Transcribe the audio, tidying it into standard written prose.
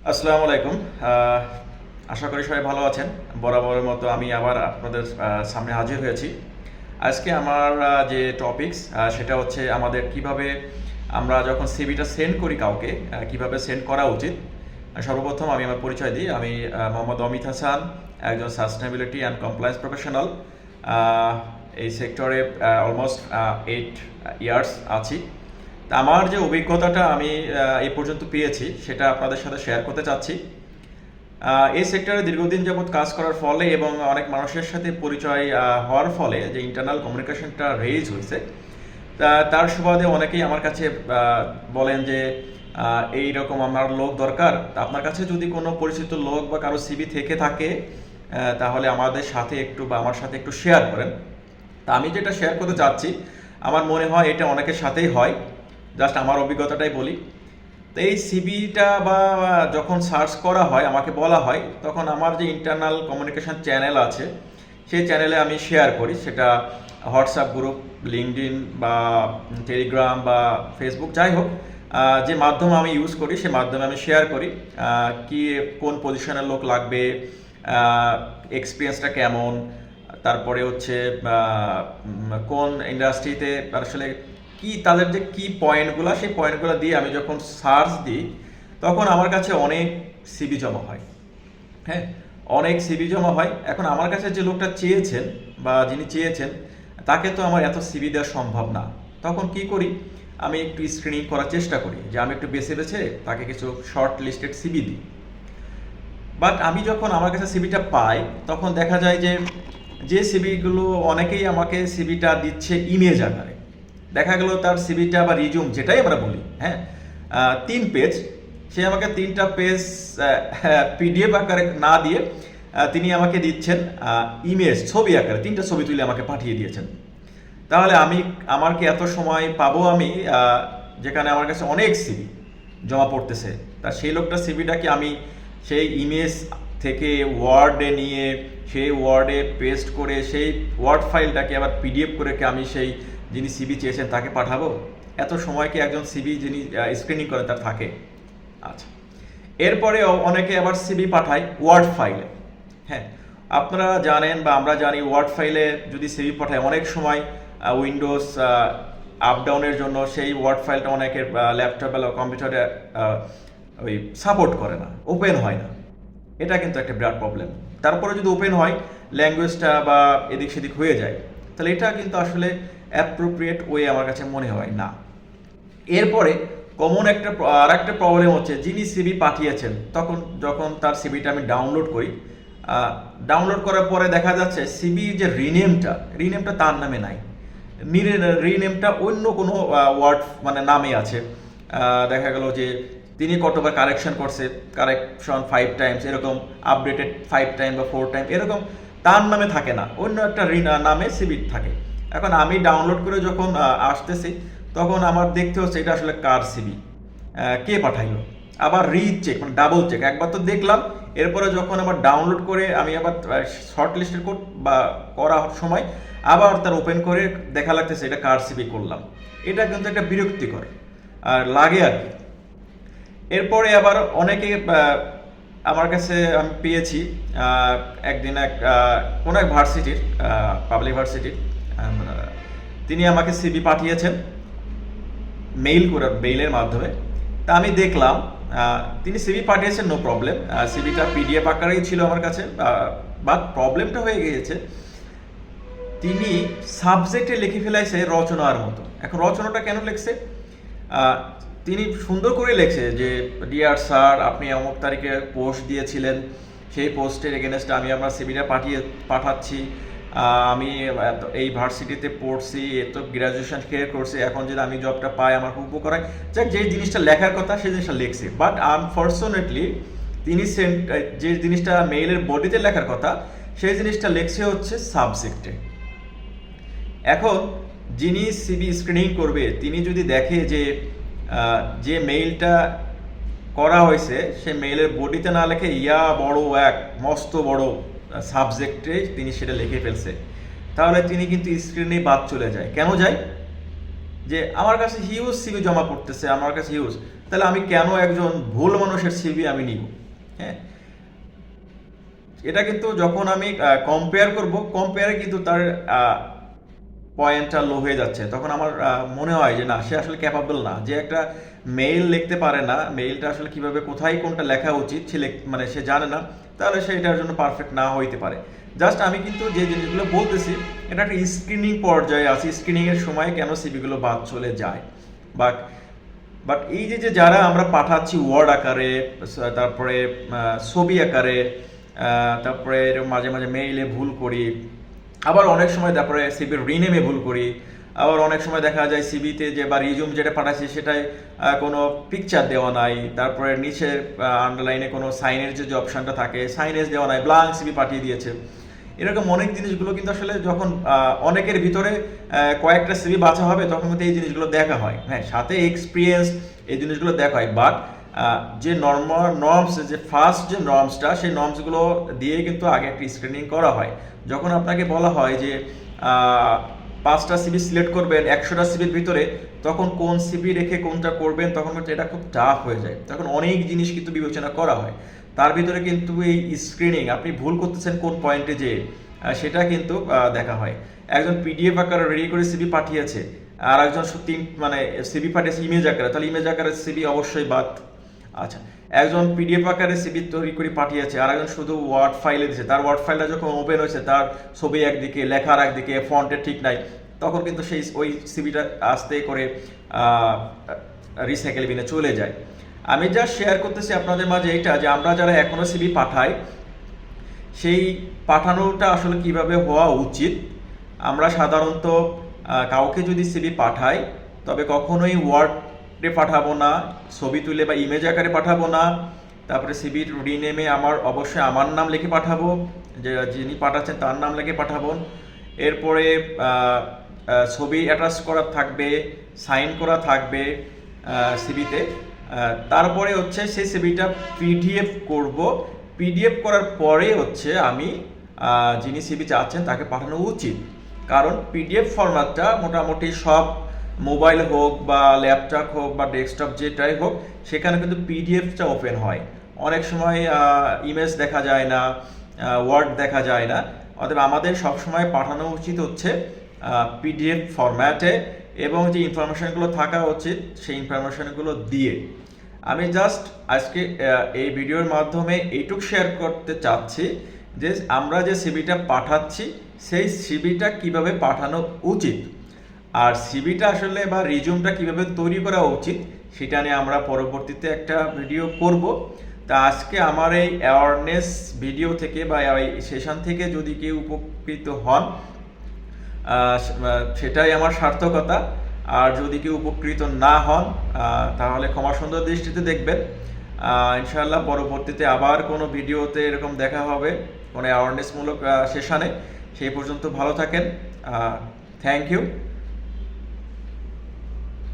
আসসালামু আলাইকুম। আহ, আশা করি সবাই ভালো আছেন। বরাবরের মতো আমি আবার আপনাদের সামনে হাজির হয়েছি। আজকে আমার যে টপিকস সেটা হচ্ছে আমাদের কিভাবে আমরা যখন সিভিটা সেন্ড করি কাউকে কিভাবে সেন্ড করা উচিত। সর্বপ্রথম আমি আমার পরিচয় দিই। আমি মোহাম্মদ অমিত হাসান, একজন সাস্টেনেবিলিটি অ্যান্ড কমপ্লায়েন্স প্রফেশনাল। এই সেক্টরে অলমোস্ট 8 ইয়ার্স আছি। তা আমার যে অভিজ্ঞতাটা আমি এই পর্যন্ত পেয়েছি সেটা আপনাদের সাথে শেয়ার করতে চাচ্ছি। এই সেক্টরে দীর্ঘদিন যাবৎ কাজ করার ফলে এবং অনেক মানুষের সাথে পরিচয় হওয়ার ফলে যে ইন্টারনাল কমিউনিকেশনটা রেইজ হয়েছে, তার সুবাদে অনেকেই আমার কাছে বলেন যে এই রকম আমার লোক দরকার। তা আপনার কাছে যদি কোনো পরিচিত লোক বা কারো সিভি থেকে থাকে তাহলে আমাদের সাথে একটু বা আমার সাথে একটু শেয়ার করেন। তা আমি যেটা শেয়ার করতে চাচ্ছি, আমার মনে হয় এটা অনেকের সাথেই হয়। জাস্ট আমার অভিজ্ঞতাটাই বলি। তো এই সিভিটা বা যখন সার্চ করা হয় আমাকে বলা হয়, তখন আমার যে ইন্টারনাল কমিউনিকেশন চ্যানেল আছে সেই চ্যানেলে আমি শেয়ার করি। সেটা হোয়াটসঅ্যাপ গ্রুপ, লিঙ্কডইন বা টেলিগ্রাম বা ফেসবুক, যাই হোক যে মাধ্যম আমি ইউজ করি সে মাধ্যমে আমি শেয়ার করি। কি কোন পজিশনের লোক লাগবে, এক্সপিরিয়েন্সটা কেমন, তারপরে হচ্ছে কোন ইন্ডাস্ট্রিতে আসলে কি তাদের যে কি পয়েন্টগুলো, সেই পয়েন্টগুলো দিয়ে আমি যখন সার্চ দিই তখন আমার কাছে অনেক সিভি জমা হয়। হ্যাঁ, অনেক সিভি জমা হয়। এখন আমার কাছে যে লোকটা চেয়েছেন বা যিনি চেয়েছেন তাকে তো আমার এত সিভি দেওয়া সম্ভব না। তখন কি করি, আমি একটু স্ক্রিনিং করার চেষ্টা করি যে আমি একটু বেছে বেছে তাকে কিছু শর্ট লিস্টেড সিভি দিই। বাট আমি যখন আমার কাছে সিভিটা পাই তখন দেখা যায় যে যে সিভিগুলো অনেকেই আমাকে সিভিটা দিচ্ছে ইমেজ আকারে। দেখা গেল তার সিভিটা বা রিজুম যেটাই আমরা বলি, হ্যাঁ, 3 পেজ, সে আমাকে 3টা পেজ পিডিএফ আকারে না দিয়ে তিনি আমাকে দিচ্ছেন ইমেজ, ছবি আকারে 3টা ছবি তুলে আমাকে পাঠিয়ে দিয়েছেন। তাহলে আমার কি এত সময় পাবো আমি, যেখানে আমার কাছে অনেক সিভি জমা পড়তেছে, তা সেই লোকটার সিভিটাকে আমি সেই ইমেজ থেকে ওয়ার্ডে নিয়ে সেই ওয়ার্ডে পেস্ট করে সেই ওয়ার্ড ফাইলটাকে আবার পিডিএফ করে কি আমি সেই যিনি সিভি চেয়েছেন তাকে পাঠাবো? এত সময় কি একজন সিভি যিনি স্ক্রিনিং করে তার থাকে? আচ্ছা, এরপরে অনেকে আবার সিভি পাঠায় ওয়ার্ড ফাইলে। হ্যাঁ, আপনারা জানেন বা আমরা জানি ওয়ার্ড ফাইলে যদি সিভি পাঠায় অনেক সময় উইন্ডোজ আপ ডাউনের জন্য সেই ওয়ার্ড ফাইলটা অনেকের ল্যাপটপ বা কম্পিউটারে ওই সাপোর্ট করে না, ওপেন হয় না। এটা কিন্তু একটা বিরাট প্রবলেম। তারপরে যদি ওপেন হয় ল্যাঙ্গুয়েজটা বা এদিক সেদিক হয়ে যায়, তাহলে এটা কিন্তু আসলে অ্যাপ্রোপ্রিয়েট ওয়ে আমার কাছে মনে হয় না। এরপরে কমন আর একটা প্রবলেম হচ্ছে, যিনি সিভি পাঠিয়েছেন তখন যখন তার সিভিটা আমি ডাউনলোড করি, ডাউনলোড করার পরে দেখা যাচ্ছে সিভি যে রিনেমটা তার নামে নাই। রিনেমটা অন্য কোনো ওয়ার্ড মানে নামে আছে। দেখা গেল যে তিনি কতবার কারেকশন করছে, কারেকশন 5 টাইমস, এরকম আপডেটেড 5 টাইম বা 4 টাইম, এরকম তার নামে থাকে না, অন্য একটা নামে সিভি থাকে। এখন আমি ডাউনলোড করে যখন আসতেছি তখন আমার দেখতে হচ্ছে এটা আসলে কার সিভি, কে পাঠাইলো। আবার রিচেক মানে ডাবল চেক, একবার তো দেখলাম, এরপরে যখন আবার ডাউনলোড করে আমি আবার শর্ট লিস্টেড বা করার সময় আবার তার ওপেন করে দেখা লাগতেছে এটা কার সিভি করলাম। এটা কিন্তু একটা বিরক্তিকর আর লাগে আর কি। এরপরে আবার অনেকে আমার কাছে আমি পেয়েছি, একদিন কোনো এক ভার্সিটির, পাবলিক ভার্সিটির, তিনি আমাকে সিভি পাঠিয়েছেন মেইলের মাধ্যমে। তা আমি দেখলাম তিনি সিভি পাঠিয়েছেন, নো প্রবলেম, সিভিটা পিডিএফ আকারেই ছিল আমার কাছে। বাট প্রবলেমটা হয়ে গিয়েছে, তিনি সাবজেক্টে লিখে ফেলাইছে রচনার মতো। এখন রচনাটা কেন লিখছে, তিনি সুন্দর করে লেখছে যে ডিয়ার স্যার, আপনি অমুক তারিখে পোস্ট দিয়েছিলেন, সেই পোস্টের এগেনস্টে আমি আমার সিভিটা পাঠাচ্ছি। আমি এই ভার্সিটিতে পড়ছি, এত গ্র্যাজুয়েশন ক্লিয়ার করছি, এখন যদি আমি জবটা পাই আমার খুব উপকার হয়। যাক, যে জিনিসটা লেখার কথা সেই জিনিসটা লিখছে, বাট আনফর্চুনেটলি তিনি যে জিনিসটা মেইলের বডিতে লেখার কথা সেই জিনিসটা লিখছে হচ্ছে সাবজেক্টে। এখন যিনি সিভি স্ক্রিনিং করবে তিনি যদি দেখে যে মেইলটা করা হয়েছে সে মেইলের বডিতে না লেখে বড় এক মস্ত বড় সাবজেক্টে তিনি সেটা লিখে ফেলছে, তাহলে তিনি কিন্তু স্ক্রিনে বাদ চলে যায়। কেন যায়? যে আমার কাছে হিউজ সিভি জমা পড়তেছে, আমার কাছে হিউজ, তাহলে আমি কেন একজন ভুল মানুষের সিভি আমি নিব? হ্যাঁ, এটা কিন্তু যখন আমি কম্পেয়ার করব, কম্পেয়ারে কিন্তু তার পয়েন্টটা লো হয়ে যাচ্ছে, তখন আমার মনে হয় যে না, সে আসলে ক্যাপাবল না, যে একটা মেইল লিখতে পারে না, মেইলটা আসলে কিভাবে কোথায় কোনটা লেখা উচিত মানে সে জানে না, তাহলে সে এটার জন্য পারফেক্ট না হইতে পারে। জাস্ট আমি কিন্তু যে জিনিসগুলো বলতেছি এটা একটা স্ক্রিনিং পর্যায়ে আছে, স্ক্রিনিংয়ের সময় কেন সিভিগুলো বাদ চলে যায়। বাট বাট এই যে যারা আমরা পাঠাচ্ছি ওয়ার্ড আকারে, তারপরে ছবি আকারে, তারপরে মাঝে মাঝে মেইলে ভুল করি, আবার অনেক সময় তারপরে সিভির রিনেমে ভুল করি, আবার অনেক সময় দেখা যায় সিভিতে যে বা রিজুম যেটা পাঠাচ্ছি সেটায় কোনো পিকচার দেওয়া নাই, তারপরে নিচে আন্ডারলাইনে কোনো সাইনের যে অপশানটা থাকে সাইনেজ দেওয়া নাই, ব্লাঙ্ক সিভি পাঠিয়ে দিয়েছে। এরকম অনেক জিনিসগুলো কিন্তু আসলে যখন অনেকের ভিতরে কয়েকটা সিভি বাছা হবে তখন কিন্তু এই জিনিসগুলো দেখা হয়। হ্যাঁ, সাথে এক্সপিরিয়েন্স, এই জিনিসগুলো দেখা হয়। বাট যে নর্মস, যে ফার্স্ট যে নর্মসটা, সেই নর্মসগুলো দিয়ে কিন্তু আগে একটা স্ক্রিনিং করা হয়। যখন আপনাকে বলা হয় যে 5টা সিভি সিলেক্ট করবেন 100টা সিভির ভিতরে, তখন কোন সিভি রেখে কোনটা করবেন, তখন কিন্তু এটা খুব টাফ হয়ে যায়। তখন অনেক জিনিস কিন্তু বিবেচনা করা হয়। তার ভিতরে কিন্তু এই স্ক্রিনিং, আপনি ভুল করতেছেন কোন পয়েন্টে, যে সেটা কিন্তু দেখা হয়। একজন পিডিএফ আকারে রেডি করে সিভি পাঠিয়েছে, আর একজন মানে সিভি পাঠিয়েছে ইমেজ আকারে, তাহলে ইমেজ আকারে সিভি অবশ্যই বাদ। আচ্ছা, একজন পিডিএফ আকারে সিভি তৈরি করে পাঠিয়েছে, আর একজন শুধু ওয়ার্ড ফাইলে দিয়েছে, তার ওয়ার্ড ফাইলটা যখন ওপেন হয়েছে তার ছবি একদিকে, লেখার একদিকে, ফন্টের ঠিক নাই, তখন কিন্তু সেই ওই সিভিটা আস্তে করে রিসাইকেল বিনে চলে যায়। আমি যা শেয়ার করতেছি আপনাদের মাঝে এটা, যে আমরা যারা এখনো সিভি পাঠাই, সেই পাঠানোটা আসলে কিভাবে হওয়া উচিত। আমরা সাধারণত কাউকে যদি সিভি পাঠাই তবে কখনোই ওয়ার্ডে পাঠাবো না, ছবি তুলে বা ইমেজ আকারে পাঠাবো না। তারপরে সিভির রিনেমে অবশ্যই আমার নাম লিখে পাঠাবো, যে যিনি পাঠাচ্ছেন তার নাম লিখে পাঠাবো। এরপরে ছবি অ্যাটাচ করা থাকবে, সাইন করা থাকবে সিভিতে। তারপরে হচ্ছে সেই সিভিটা পিডিএফ করব, পিডিএফ করার পরে হচ্ছে আমি যিনি সিভি চাচ্ছেন তাকে পাঠানো উচিত। কারণ পিডিএফ ফরম্যাটটা মোটামুটি সব মোবাইল হোক বা ল্যাপটপ হোক বা ডেস্কটপ যেটাই হোক, সেখানে কিন্তু পিডিএফটা ওপেন হয়। অনেক সময় ইমেজ দেখা যায় না, ওয়ার্ড দেখা যায় না। অতএব আমাদের সবসময় পাঠানো উচিত হচ্ছে পিডিএফ ফরম্যাটে, এবং যে ইনফরমেশনগুলো থাকা উচিত সেই ইনফরমেশনগুলো দিয়ে। আমি জাস্ট আজকে এই ভিডিওর মাধ্যমে এইটুকু শেয়ার করতে চাচ্ছি যে আমরা যে সিভিটা পাঠাচ্ছি সেই সিভিটা কিভাবে পাঠানো উচিত, আর সিভিটা আসলে বা রিজিউমটা কিভাবে তৈরি করা উচিত সেটা নিয়ে আমরা পরবর্তীতে একটা ভিডিও করব। তা আজকে আমার এই অ্যাওয়ারনেস ভিডিও থেকে বা এই সেশন থেকে যদি কেউ উপকৃত হন, সেটাই আমার সার্থকতা। আর যদি কেউ উপকৃত না হন তাহলে ক্ষমা সুন্দর দৃষ্টিতে দেখবেন। ইনশাআল্লাহ পরবর্তীতে আবার কোনো ভিডিওতে এরকম দেখা হবে, কোনো অ্যাওয়ারনেসমূলক সেশনে। সেই পর্যন্ত ভালো থাকেন। Thank you.